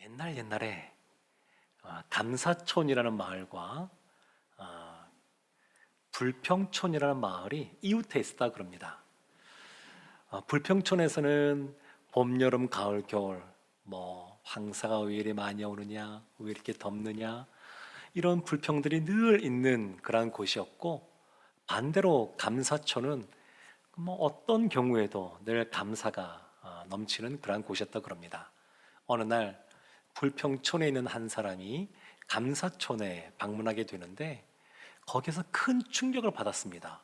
옛날에 감사촌이라는 마을과 불평촌이라는 마을이 이웃해 있었다 그럽니다. 불평촌에서는 봄, 여름, 가을, 겨울 황사가 왜 이리 많이 오느냐, 왜 이렇게 덥느냐, 이런 불평들이 늘 있는 그런 곳이었고, 반대로 감사촌은 어떤 경우에도 늘 감사가 넘치는 그런 곳이었다 그럽니다. 어느 날 불평촌에 있는 한 사람이 감사촌에 방문하게 되는데, 거기서 큰 충격을 받았습니다.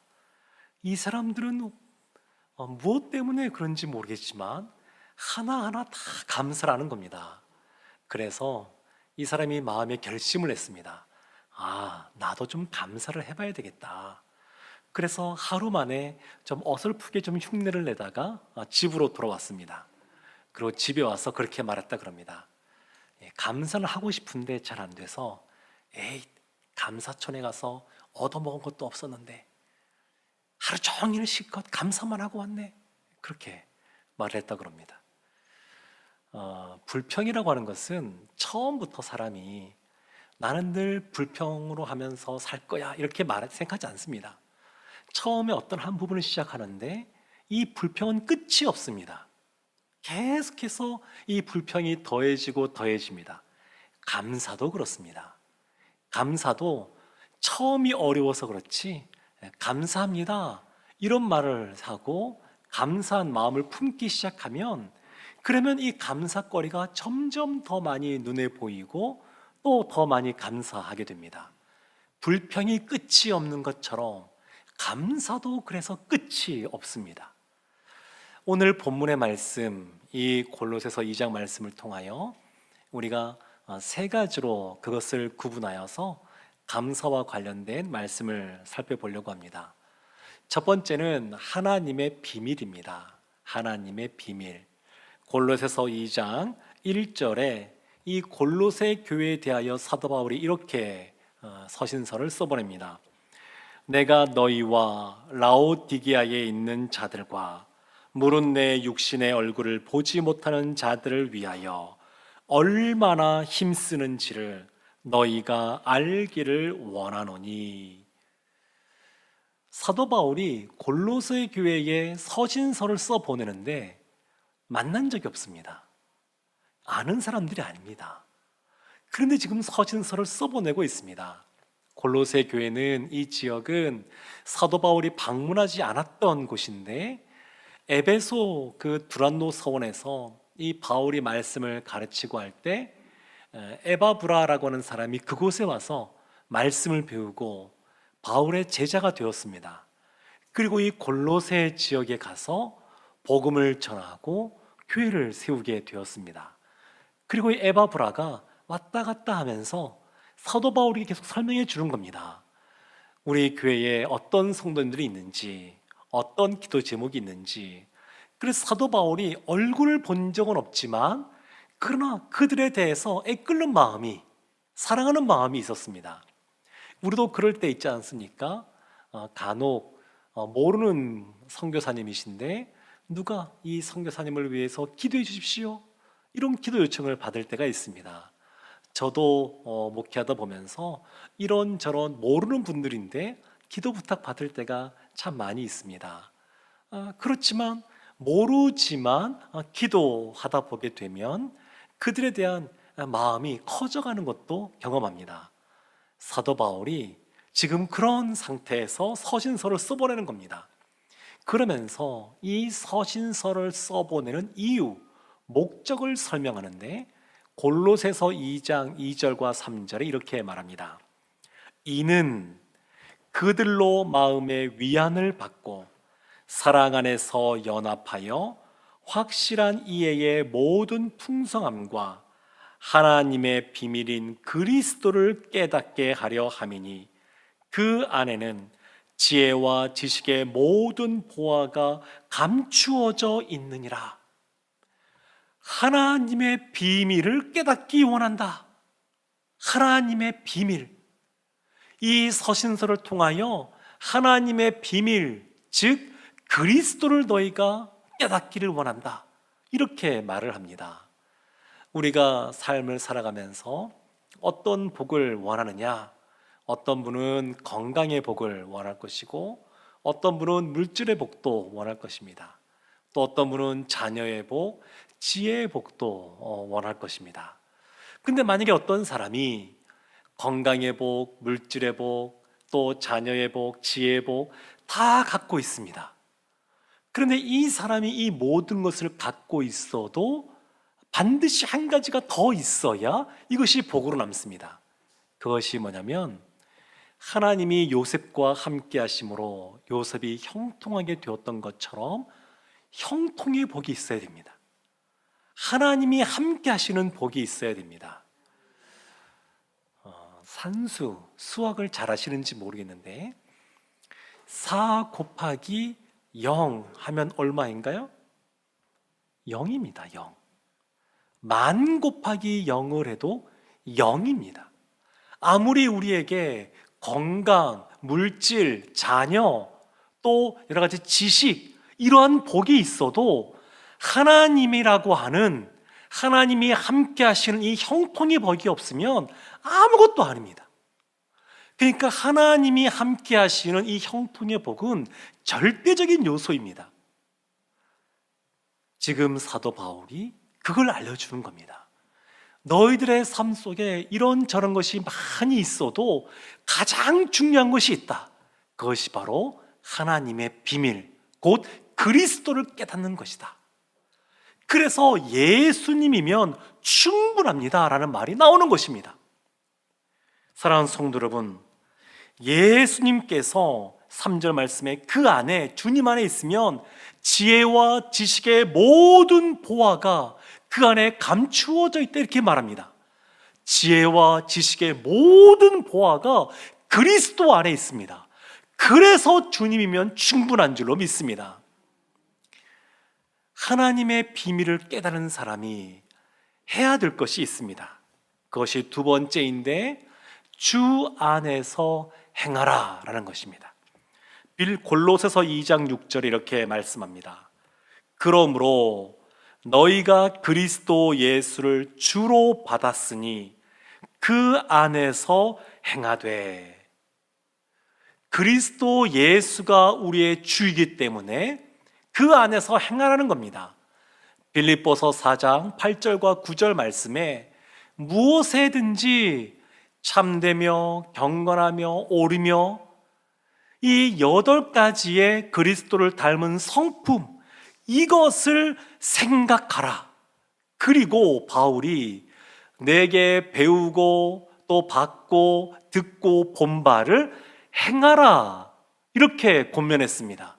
이 사람들은 무엇 때문에 그런지 모르겠지만 하나하나 다 감사를 하는 겁니다. 그래서 이 사람이 마음에 결심을 했습니다. 나도 좀 감사를 해봐야 되겠다. 그래서 하루 만에 좀 어설프게 좀 흉내를 내다가 집으로 돌아왔습니다. 그리고 집에 와서 그렇게 말했다 그럽니다. 감사를 하고 싶은데 잘 안 돼서, 감사촌에 가서 얻어먹은 것도 없었는데 하루 종일 실컷 감사만 하고 왔네. 그렇게 말을 했다 그럽니다. 불평이라고 하는 것은 처음부터 사람이 나는 늘 불평으로 하면서 살 거야 이렇게 생각하지 않습니다. 처음에 어떤 한 부분을 시작하는데 이 불평은 끝이 없습니다. 계속해서 이 불평이 더해지고 더해집니다. 감사도 그렇습니다. 감사도 처음이 어려워서 그렇지, 감사합니다 이런 말을 하고 감사한 마음을 품기 시작하면, 그러면 이 감사거리가 점점 더 많이 눈에 보이고 또 더 많이 감사하게 됩니다. 불평이 끝이 없는 것처럼 감사도 그래서 끝이 없습니다. 오늘 본문의 말씀, 이 골로새서 2장 말씀을 통하여 우리가 세 가지로 그것을 구분하여서 감사와 관련된 말씀을 살펴보려고 합니다. 첫 번째는 하나님의 비밀입니다. 하나님의 비밀. 골로새서 2장 1절에 이 골로새 교회에 대하여 사도 바울이 이렇게 서신서를 써보냅니다. 내가 너희와 라오디게아에 있는 자들과 무릇 내 육신의 얼굴을 보지 못하는 자들을 위하여 얼마나 힘쓰는지를 너희가 알기를 원하노니. 사도 바울이 골로새 교회에 서신서를 써보내는데 만난 적이 없습니다. 아는 사람들이 아닙니다. 그런데 지금 서신서를 써보내고 있습니다. 골로새 교회는, 이 지역은 사도 바울이 방문하지 않았던 곳인데, 에베소 그 두란노 서원에서 이 바울이 말씀을 가르치고 할 때 에바브라라고 하는 사람이 그곳에 와서 말씀을 배우고 바울의 제자가 되었습니다. 그리고 이 골로새 지역에 가서 복음을 전하고 교회를 세우게 되었습니다. 그리고 이 에바브라가 왔다 갔다 하면서 사도 바울이 계속 설명해 주는 겁니다. 우리 교회에 어떤 성도님들이 있는지, 어떤 기도 제목이 있는지. 그래서 사도 바울이 얼굴을 본 적은 없지만 그러나 그들에 대해서 애끓는 마음이, 사랑하는 마음이 있었습니다. 우리도 그럴 때 있지 않습니까? 간혹 모르는 선교사님이신데 누가 이 선교사님을 위해서 기도해 주십시오, 이런 기도 요청을 받을 때가 있습니다. 저도 목회하다 보면서 이런저런 모르는 분들인데 기도 부탁 받을 때가 참 많이 있습니다. 그렇지만 모르지만 기도하다 보게 되면 그들에 대한 마음이 커져가는 것도 경험합니다. 사도 바울이 지금 그런 상태에서 서신서를 써보내는 겁니다. 그러면서 이 서신서를 써보내는 이유, 목적을 설명하는데 골로새서 2장 2절과 3절에 이렇게 말합니다. 이는 그들로 마음의 위안을 받고 사랑 안에서 연합하여 확실한 이해의 모든 풍성함과 하나님의 비밀인 그리스도를 깨닫게 하려 함이니 그 안에는 지혜와 지식의 모든 보화가 감추어져 있느니라. 하나님의 비밀을 깨닫기 원한다. 하나님의 비밀. 이 서신서를 통하여 하나님의 비밀, 즉 그리스도를 너희가 깨닫기를 원한다. 이렇게 말을 합니다. 우리가 삶을 살아가면서 어떤 복을 원하느냐? 어떤 분은 건강의 복을 원할 것이고, 어떤 분은 물질의 복도 원할 것입니다. 또 어떤 분은 자녀의 복, 지혜의 복도 원할 것입니다. 근데 만약에 어떤 사람이 건강의 복, 물질의 복, 또 자녀의 복, 지혜의 복 다 갖고 있습니다. 그런데 이 사람이 이 모든 것을 갖고 있어도 반드시 한 가지가 더 있어야 이것이 복으로 남습니다. 그것이 뭐냐면, 하나님이 요셉과 함께 하심으로 요셉이 형통하게 되었던 것처럼 형통의 복이 있어야 됩니다. 하나님이 함께 하시는 복이 있어야 됩니다. 산수, 수학을 잘 하시는지 모르겠는데 4 곱하기 0 하면 얼마인가요? 0입니다. 0. 만 곱하기 0을 해도 0입니다. 아무리 우리에게 건강, 물질, 자녀, 또 여러 가지 지식, 이러한 복이 있어도 하나님이라고 하는, 하나님이 함께 하시는 이 형통의 복이 없으면 아무것도 아닙니다. 그러니까 하나님이 함께 하시는 이 형통의 복은 절대적인 요소입니다. 지금 사도 바울이 그걸 알려주는 겁니다. 너희들의 삶 속에 이런저런 것이 많이 있어도 가장 중요한 것이 있다. 그것이 바로 하나님의 비밀, 곧 그리스도를 깨닫는 것이다. 그래서 예수님이면 충분합니다 라는 말이 나오는 것입니다. 사랑하는 성도 여러분, 예수님께서 3절 말씀에 그 안에, 주님 안에 있으면 지혜와 지식의 모든 보화가 그 안에 감추어져 있다, 이렇게 말합니다. 지혜와 지식의 모든 보화가 그리스도 안에 있습니다. 그래서 주님이면 충분한 줄로 믿습니다. 하나님의 비밀을 깨달은 사람이 해야 될 것이 있습니다. 그것이 두 번째인데, 주 안에서 행하라 라는 것입니다. 골로새서 2장 6절에 이렇게 말씀합니다. 그러므로 너희가 그리스도 예수를 주로 받았으니 그 안에서 행하되. 그리스도 예수가 우리의 주이기 때문에 그 안에서 행하라는 겁니다. 빌립보서 4장 8절과 9절 말씀에 무엇에든지 참되며 경건하며 옳으며, 이 8가지의 그리스도를 닮은 성품, 이것을 생각하라. 그리고 바울이 내게 배우고 또 받고 듣고 본 바를 행하라, 이렇게 권면했습니다.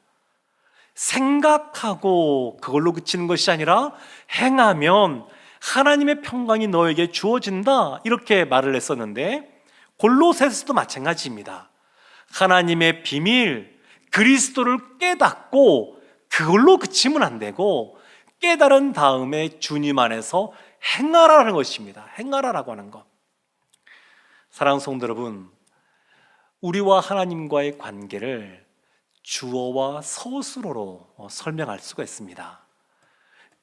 생각하고 그걸로 그치는 것이 아니라 행하면 하나님의 평강이 너에게 주어진다, 이렇게 말을 했었는데, 골로새서도 마찬가지입니다. 하나님의 비밀, 그리스도를 깨닫고 그걸로 그치면 안 되고, 깨달은 다음에 주님 안에서 행하라는 것입니다. 행하라라고 하는 것. 사랑하는 성도 여러분, 우리와 하나님과의 관계를 주어와 서술어로 설명할 수가 있습니다.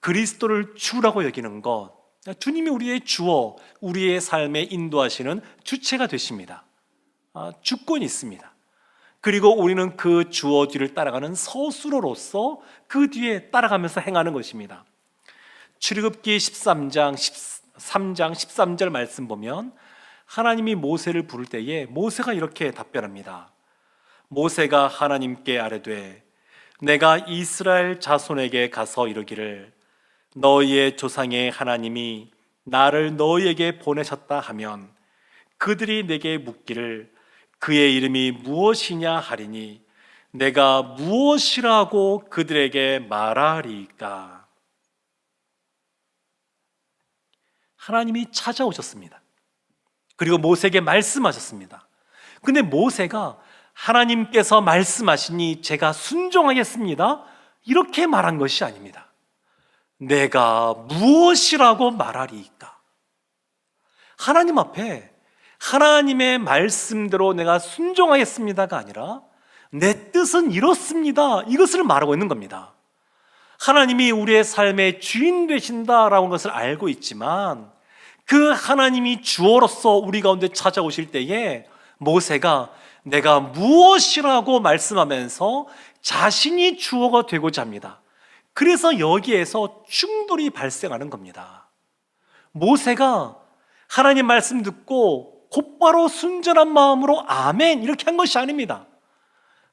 그리스도를 주라고 여기는 것, 주님이 우리의 주어, 우리의 삶에 인도하시는 주체가 되십니다. 주권이 있습니다. 그리고 우리는 그 주어 뒤를 따라가는 서술어로서 그 뒤에 따라가면서 행하는 것입니다. 출애굽기 13장 13절 말씀 보면 하나님이 모세를 부를 때에 모세가 이렇게 답변합니다. 모세가 하나님께 아뢰되 내가 이스라엘 자손에게 가서 이르기를 너희의 조상의 하나님이 나를 너희에게 보내셨다 하면 그들이 내게 묻기를 그의 이름이 무엇이냐 하리니 내가 무엇이라고 그들에게 말하리까. 하나님이 찾아오셨습니다. 그리고 모세에게 말씀하셨습니다. 근데 모세가 하나님께서 말씀하시니 제가 순종하겠습니다, 이렇게 말한 것이 아닙니다. 내가 무엇이라고 말하리까. 하나님 앞에 하나님의 말씀대로 내가 순종하겠습니다가 아니라 내 뜻은 이렇습니다, 이것을 말하고 있는 겁니다. 하나님이 우리의 삶의 주인 되신다라는 것을 알고 있지만 그 하나님이 주어로서 우리 가운데 찾아오실 때에 모세가 내가 무엇이라고 말씀하면서 자신이 주어가 되고자 합니다. 그래서 여기에서 충돌이 발생하는 겁니다. 모세가 하나님 말씀 듣고 곧바로 순전한 마음으로 아멘 이렇게 한 것이 아닙니다.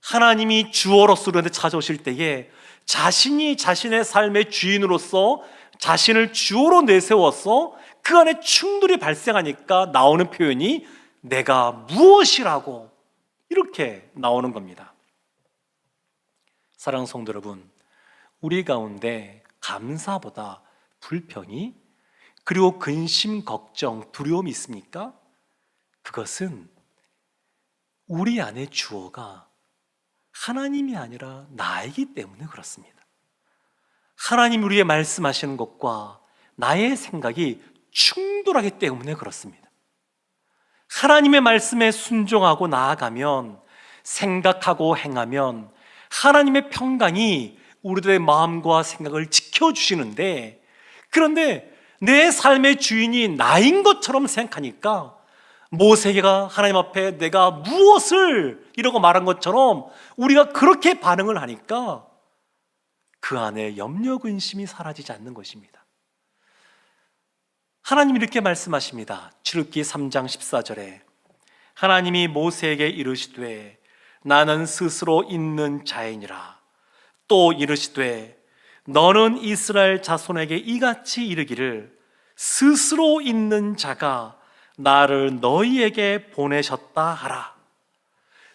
하나님이 주어로서 우리한테 찾아오실 때에 자신이 자신의 삶의 주인으로서 자신을 주어로 내세워서 그 안에 충돌이 발생하니까 나오는 표현이 내가 무엇이라고 이렇게 나오는 겁니다. 사랑하는 성도 여러분, 우리 가운데 감사보다 불평이 그리고 근심, 걱정, 두려움이 있습니까? 그것은 우리 안에 주어가 하나님이 아니라 나이기 때문에 그렇습니다. 하나님 우리에게 말씀하시는 것과 나의 생각이 충돌하기 때문에 그렇습니다. 하나님의 말씀에 순종하고 나아가면, 생각하고 행하면 하나님의 평강이 우리들의 마음과 생각을 지켜주시는데, 그런데 내 삶의 주인이 나인 것처럼 생각하니까 모세가 하나님 앞에 내가 무엇을 이러고 말한 것처럼 우리가 그렇게 반응을 하니까 그 안에 염려 근심이 사라지지 않는 것입니다. 하나님이 이렇게 말씀하십니다. 출애굽기 3장 14절에 하나님이 모세에게 이르시되 나는 스스로 있는 자이니라. 또 이르시되 너는 이스라엘 자손에게 이같이 이르기를 스스로 있는 자가 나를 너희에게 보내셨다 하라.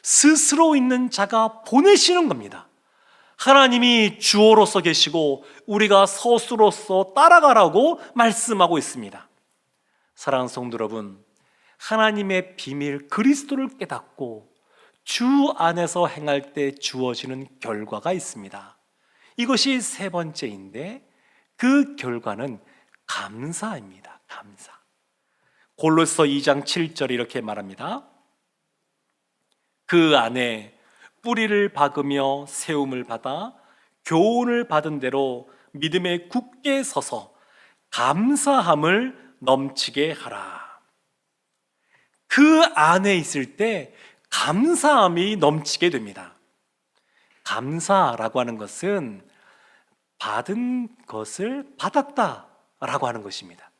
스스로 있는 자가 보내시는 겁니다. 하나님이 주어로서 계시고 우리가 서수로서 따라가라고 말씀하고 있습니다. 사랑하는 성도 여러분, 하나님의 비밀 그리스도를 깨닫고 주 안에서 행할 때 주어지는 결과가 있습니다. 이것이 세 번째인데 그 결과는 감사입니다. 감사. 골로새 2장 7절에 이렇게 말합니다. 그 안에 뿌리를 박으며 세움을 받아 교훈을 받은 대로 믿음에 굳게 서서 감사함을 넘치게 하라. 그 안에 있을 때 감사함이 넘치게 됩니다. 감사라고 하는 것은 받은 것을 받았다라고 하는 것입니다.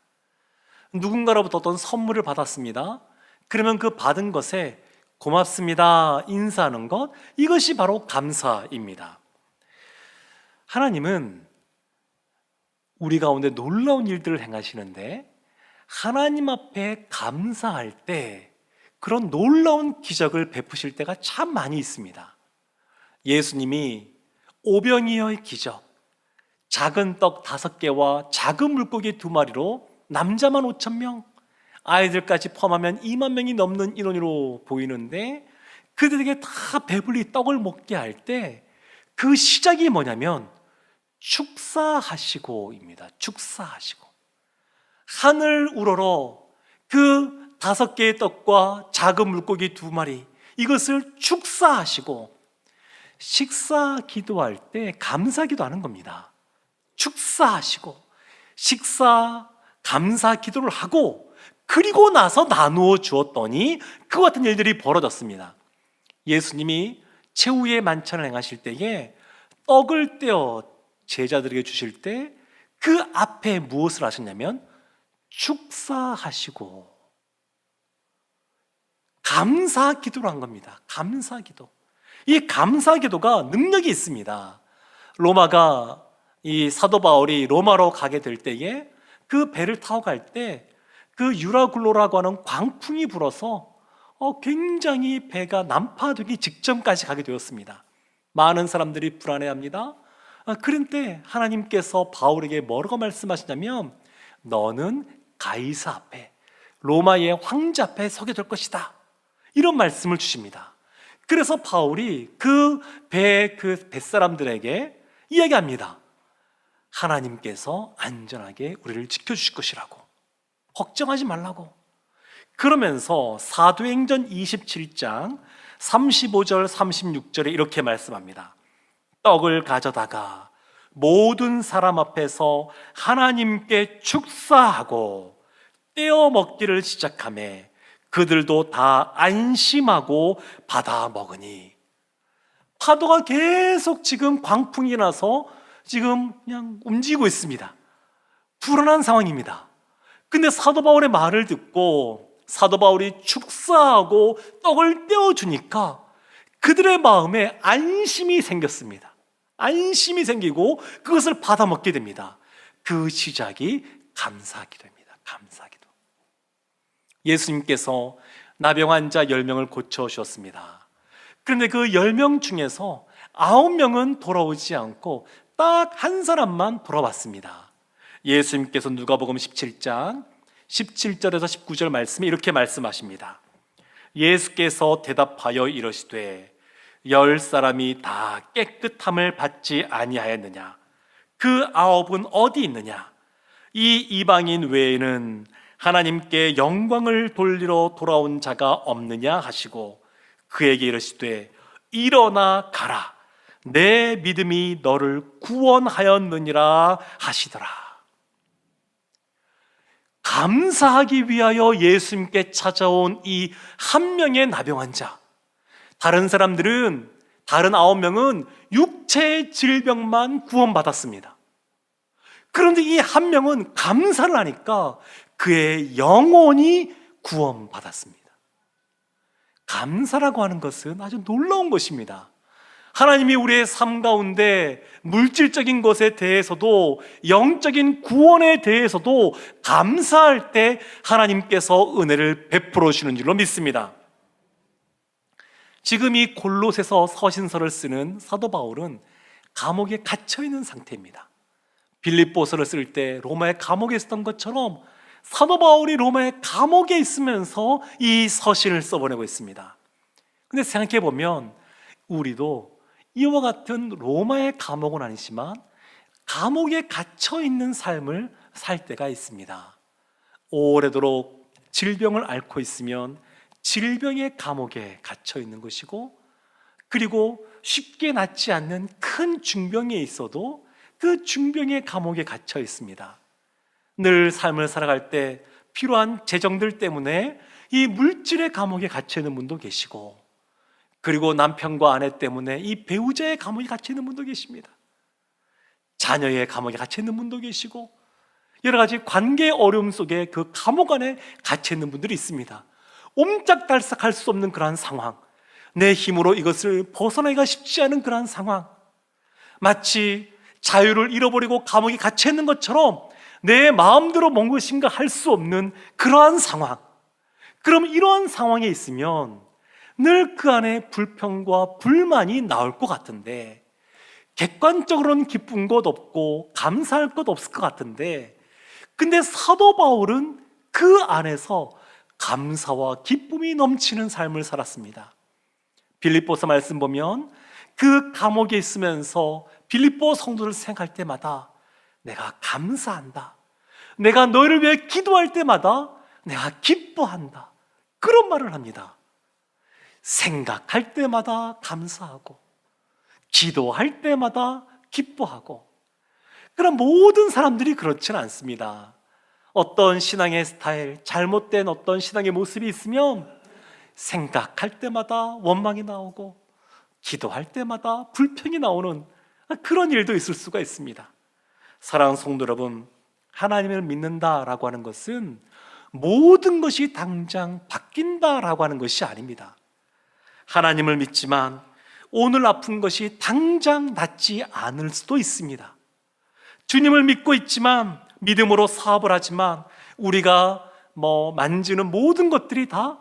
누군가로부터 어떤 선물을 받았습니다. 그러면 그 받은 것에 고맙습니다 인사하는 것, 이것이 바로 감사입니다. 하나님은 우리 가운데 놀라운 일들을 행하시는데 하나님 앞에 감사할 때 그런 놀라운 기적을 베푸실 때가 참 많이 있습니다. 예수님이 오병이어의 기적, 작은 떡 5개와 작은 물고기 2마리로 남자만 5,000명, 아이들까지 포함하면 2만 명이 넘는 인원으로 보이는데 그들에게 다 배불리 떡을 먹게 할 때 그 시작이 뭐냐면 축사하시고입니다. 축사하시고 하늘 우러러 그 5개의 떡과 작은 물고기 2마리 이것을 축사하시고 식사 기도할 때 감사 기도하는 겁니다. 축사하시고 식사 감사 기도를 하고 그리고 나서 나누어 주었더니 그와 같은 일들이 벌어졌습니다. 예수님이 최후의 만찬을 행하실 때에 떡을 떼어 제자들에게 주실 때 그 앞에 무엇을 하셨냐면 축사하시고 감사 기도를 한 겁니다. 감사 기도. 이 감사 기도가 능력이 있습니다. 로마가 이 사도 바울이 로마로 가게 될 때에 그 배를 타고 갈 때 그 유라굴로라고 하는 광풍이 불어서 굉장히 배가 난파되기 직전까지 가게 되었습니다. 많은 사람들이 불안해합니다. 그런 때 하나님께서 바울에게 뭐라고 말씀하시냐면 너는 가이사 앞에 로마의 황제 앞에 서게 될 것이다, 이런 말씀을 주십니다. 그래서 바울이 그 뱃사람들에게 이야기합니다. 하나님께서 안전하게 우리를 지켜주실 것이라고, 걱정하지 말라고. 그러면서 사도행전 27장 35절 36절에 이렇게 말씀합니다. 떡을 가져다가 모든 사람 앞에서 하나님께 축사하고 떼어 먹기를 시작하매 그들도 다 안심하고 받아 먹으니. 파도가 계속 지금 광풍이 나서 지금 그냥 움직이고 있습니다. 불안한 상황입니다. 근데 사도 바울의 말을 듣고 사도 바울이 축사하고 떡을 떼어주니까 그들의 마음에 안심이 생겼습니다. 안심이 생기고 그것을 받아 먹게 됩니다. 그 시작이 감사기도입니다. 감사기도. 예수님께서 나병 환자 10명을 고쳐주셨습니다. 그런데 그 10명 중에서 9명은 돌아오지 않고 딱 한 사람만 돌아왔습니다. 예수님께서 누가복음 17장 17절에서 19절 말씀에 이렇게 말씀하십니다. 예수께서 대답하여 이르시되 10사람이 다 깨끗함을 받지 아니하였느냐? 그 9은 어디 있느냐? 이 이방인 외에는 하나님께 영광을 돌리러 돌아온 자가 없느냐 하시고 그에게 이르시되 일어나 가라, 내 믿음이 너를 구원하였느니라 하시더라. 감사하기 위하여 예수님께 찾아온 이 한 명의 나병 환자, 다른 사람들은, 다른 9명은 육체의 질병만 구원받았습니다. 그런데 이 한 명은 감사를 하니까 그의 영혼이 구원받았습니다. 감사라고 하는 것은 아주 놀라운 것입니다. 하나님이 우리의 삶 가운데 물질적인 것에 대해서도 영적인 구원에 대해서도 감사할 때 하나님께서 은혜를 베풀어 주시는 줄로 믿습니다. 지금 이 골로새서 서신서를 쓰는 사도 바울은 감옥에 갇혀 있는 상태입니다. 빌립보서를 쓸 때 로마의 감옥에 있었던 것처럼 사도 바울이 로마의 감옥에 있으면서 이 서신을 써보내고 있습니다. 근데 생각해 보면 우리도 이와 같은 로마의 감옥은 아니지만 감옥에 갇혀 있는 삶을 살 때가 있습니다. 오래도록 질병을 앓고 있으면 질병의 감옥에 갇혀 있는 것이고, 그리고 쉽게 낫지 않는 큰 중병에 있어도 그 중병의 감옥에 갇혀 있습니다. 늘 삶을 살아갈 때 필요한 재정들 때문에 이 물질의 감옥에 갇혀 있는 분도 계시고, 그리고 남편과 아내 때문에 이 배우자의 감옥에 갇혀 있는 분도 계십니다. 자녀의 감옥에 갇혀 있는 분도 계시고, 여러 가지 관계의 어려움 속에 그 감옥 안에 갇혀 있는 분들이 있습니다. 옴짝달싹할 수 없는 그러한 상황, 내 힘으로 이것을 벗어나기가 쉽지 않은 그러한 상황, 마치 자유를 잃어버리고 감옥에 갇혀 있는 것처럼 내 마음대로 무엇인가 할 수 없는 그러한 상황. 그럼 이러한 상황에 있으면 늘 그 안에 불평과 불만이 나올 것 같은데, 객관적으로는 기쁜 것 없고 감사할 것 없을 것 같은데, 근데 사도 바울은 그 안에서 감사와 기쁨이 넘치는 삶을 살았습니다. 빌립보서 말씀 보면 그 감옥에 있으면서 빌립보 성도를 생각할 때마다 내가 감사한다, 내가 너희를 위해 기도할 때마다 내가 기뻐한다, 그런 말을 합니다. 생각할 때마다 감사하고 기도할 때마다 기뻐하고. 그럼 모든 사람들이 그렇지는 않습니다. 어떤 신앙의 스타일, 잘못된 어떤 신앙의 모습이 있으면 생각할 때마다 원망이 나오고 기도할 때마다 불평이 나오는 그런 일도 있을 수가 있습니다. 사랑하는 성도 여러분, 하나님을 믿는다라고 하는 것은 모든 것이 당장 바뀐다라고 하는 것이 아닙니다. 하나님을 믿지만 오늘 아픈 것이 당장 낫지 않을 수도 있습니다. 주님을 믿고 있지만, 믿음으로 사업을 하지만 우리가 만지는 모든 것들이 다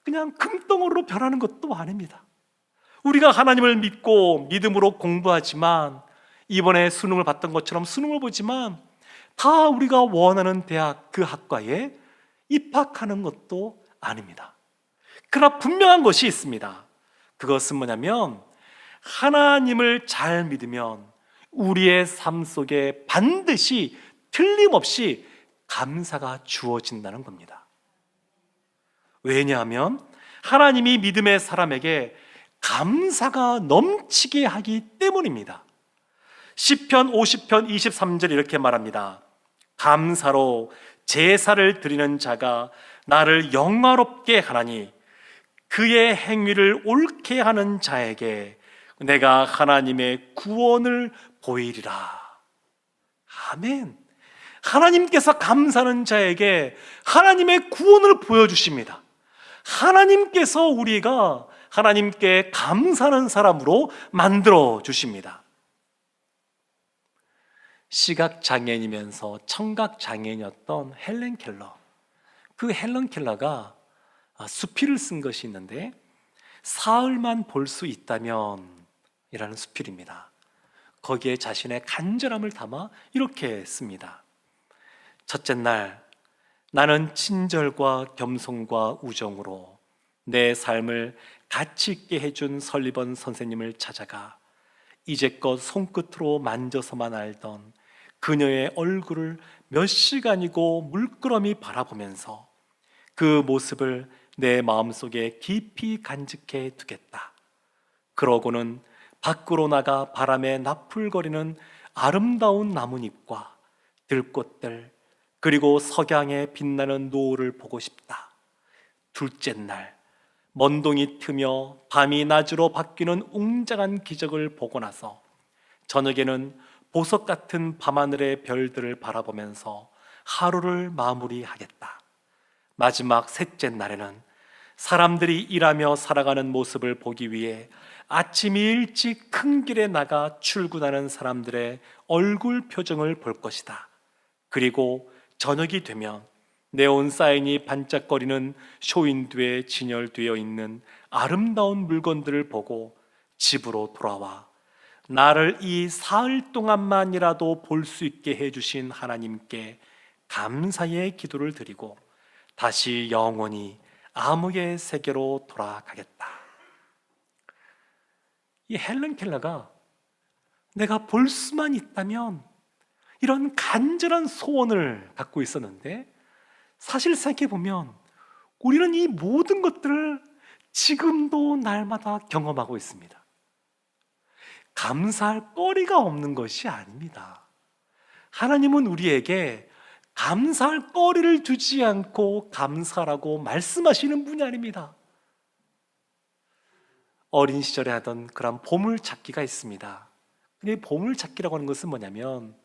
그냥 금덩어리로 변하는 것도 아닙니다. 우리가 하나님을 믿고 믿음으로 공부하지만, 이번에 수능을 봤던 것처럼 수능을 보지만 다 우리가 원하는 대학, 그 학과에 입학하는 것도 아닙니다. 그러나 분명한 것이 있습니다. 그것은 뭐냐면, 하나님을 잘 믿으면 우리의 삶 속에 반드시 틀림없이 감사가 주어진다는 겁니다. 왜냐하면 하나님이 믿음의 사람에게 감사가 넘치게 하기 때문입니다. 시편 50편 23절 이렇게 말합니다. 감사로 제사를 드리는 자가 나를 영화롭게 하나니 그의 행위를 옳게 하는 자에게 내가 하나님의 구원을 보이리라. 아멘. 하나님께서 감사하는 자에게 하나님의 구원을 보여주십니다. 하나님께서 우리가 하나님께 감사하는 사람으로 만들어 주십니다. 시각장애인이면서 청각장애인이었던 헬렌 켈러, 그 헬렌 켈러가 수필을 쓴 것이 있는데 사흘만 볼 수 있다면 이라는 수필입니다. 거기에 자신의 간절함을 담아 이렇게 씁니다. 첫째 날, 나는 친절과 겸손과 우정으로 내 삶을 가치 있게 해준 설리번 선생님을 찾아가 이제껏 손끝으로 만져서만 알던 그녀의 얼굴을 몇 시간이고 물끄러미 바라보면서 그 모습을 내 마음속에 깊이 간직해 두겠다. 그러고는 밖으로 나가 바람에 나풀거리는 아름다운 나뭇잎과 들꽃들, 그리고 석양에 빛나는 노을을 보고 싶다. 둘째 날, 먼동이 트며 밤이 낮으로 바뀌는 웅장한 기적을 보고 나서 저녁에는 보석 같은 밤하늘의 별들을 바라보면서 하루를 마무리하겠다. 마지막 셋째 날에는 사람들이 일하며 살아가는 모습을 보기 위해 아침 일찍 큰 길에 나가 출근하는 사람들의 얼굴 표정을 볼 것이다. 그리고 저녁이 되면 네온 사인이 반짝거리는 쇼윈도에 진열되어 있는 아름다운 물건들을 보고 집으로 돌아와 나를 이 사흘 동안만이라도 볼 수 있게 해주신 하나님께 감사의 기도를 드리고 다시 영원히 암흑의 세계로 돌아가겠다. 이 헬렌 켈러가 내가 볼 수만 있다면 이런 간절한 소원을 갖고 있었는데, 사실 생각해보면 우리는 이 모든 것들을 지금도 날마다 경험하고 있습니다. 감사할 거리가 없는 것이 아닙니다. 하나님은 우리에게 감사할 거리를 두지 않고 감사라고 말씀하시는 분이 아닙니다. 어린 시절에 하던 그런 보물찾기가 있습니다. 근데 보물찾기라고 하는 것은 뭐냐면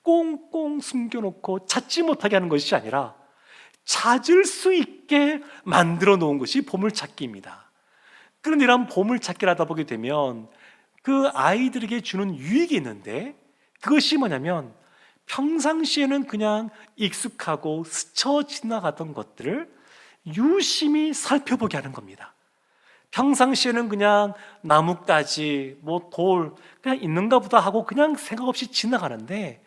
꽁꽁 숨겨놓고 찾지 못하게 하는 것이 아니라 찾을 수 있게 만들어 놓은 것이 보물찾기입니다. 그런데 이런 보물찾기를 하다 보게 되면 그 아이들에게 주는 유익이 있는데, 그것이 뭐냐면 평상시에는 그냥 익숙하고 스쳐 지나가던 것들을 유심히 살펴보게 하는 겁니다. 평상시에는 그냥 나뭇가지, 돌 그냥 있는가 보다 하고 그냥 생각 없이 지나가는데,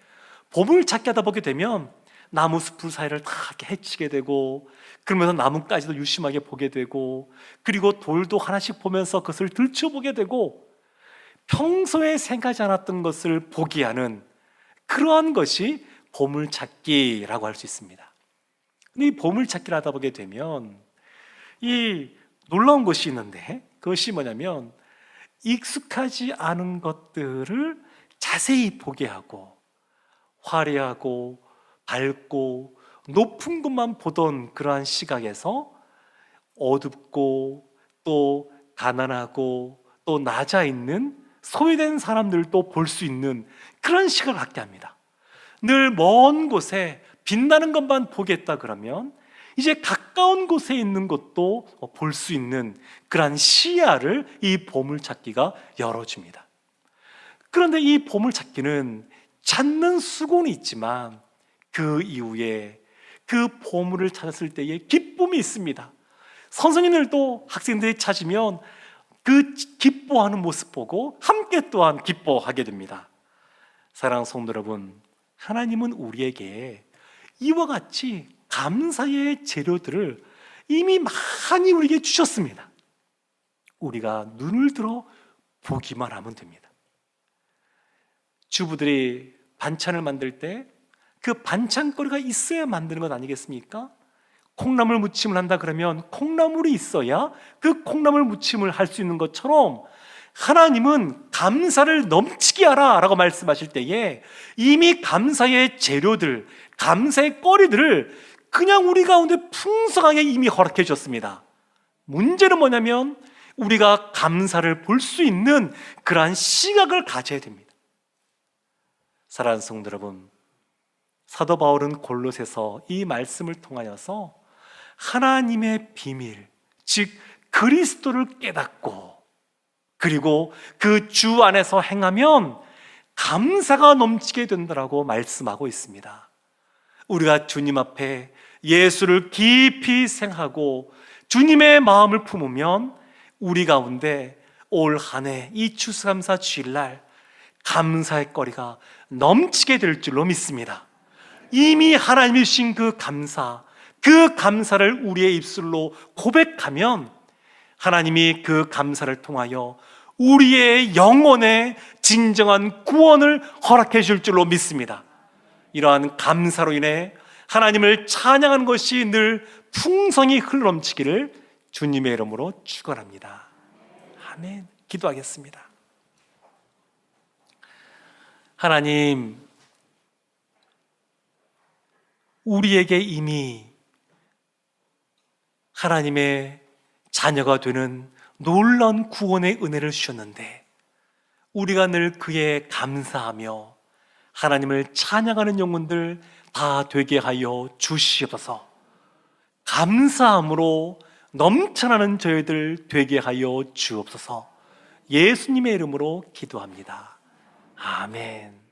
보물찾기 하다 보게 되면 나무 숲을 사이를 다 이렇게 헤치게 되고, 그러면서 나뭇가지도 유심하게 보게 되고, 그리고 돌도 하나씩 보면서 그것을 들춰보게 되고, 평소에 생각하지 않았던 것을 보게 하는 그러한 것이 보물찾기라고 할 수 있습니다. 근데 이 보물찾기를 하다 보게 되면 이 놀라운 것이 있는데, 그것이 뭐냐면 익숙하지 않은 것들을 자세히 보게 하고 화려하고 밝고 높은 것만 보던 그러한 시각에서 어둡고 또 가난하고 또 낮아 있는 소외된 사람들도 볼 수 있는 그런 시각을 갖게 합니다. 늘 먼 곳에 빛나는 것만 보겠다 그러면 이제 가까운 곳에 있는 것도 볼 수 있는 그런 시야를 이 보물찾기가 열어줍니다. 그런데 이 보물찾기는 찾는 수고는 있지만 그 이후에 그 보물을 찾았을 때의 기쁨이 있습니다. 선생님들도 학생들이 찾으면 그 기뻐하는 모습 보고 함께 또한 기뻐하게 됩니다. 사랑하는 성도 여러분, 하나님은 우리에게 이와 같이 감사의 재료들을 이미 많이 우리에게 주셨습니다. 우리가 눈을 들어 보기만 하면 됩니다. 주부들이 반찬을 만들 때 그 반찬거리가 있어야 만드는 것 아니겠습니까? 콩나물 무침을 한다 그러면 콩나물이 있어야 그 콩나물 무침을 할 수 있는 것처럼 하나님은 감사를 넘치게 하라 라고 말씀하실 때에 이미 감사의 재료들, 감사의 거리들을 그냥 우리 가운데 풍성하게 이미 허락해 주셨습니다. 문제는 뭐냐면 우리가 감사를 볼 수 있는 그러한 시각을 가져야 됩니다. 사랑하는 성도 여러분, 사도 바울은 골로새서 이 말씀을 통하여서 하나님의 비밀, 즉 그리스도를 깨닫고 그리고 그 주 안에서 행하면 감사가 넘치게 된다라고 말씀하고 있습니다. 우리가 주님 앞에 예수를 깊이 생각하고 주님의 마음을 품으면 우리 가운데 올 한 해 이 추수감사 주일날 감사의 거리가 넘치게 될 줄로 믿습니다. 이미 하나님이 주신 그 감사를 우리의 입술로 고백하면 하나님이 그 감사를 통하여 우리의 영혼에 진정한 구원을 허락해 줄 줄로 믿습니다. 이러한 감사로 인해 하나님을 찬양하는 것이 늘 풍성히 흘러넘치기를 주님의 이름으로 축원합니다. 아멘. 기도하겠습니다. 하나님, 우리에게 이미 하나님의 자녀가 되는 놀라운 구원의 은혜를 주셨는데 우리가 늘 그에 감사하며 하나님을 찬양하는 영혼들 다 되게 하여 주시옵소서. 감사함으로 넘쳐나는 저희들 되게 하여 주옵소서. 예수님의 이름으로 기도합니다. 아멘.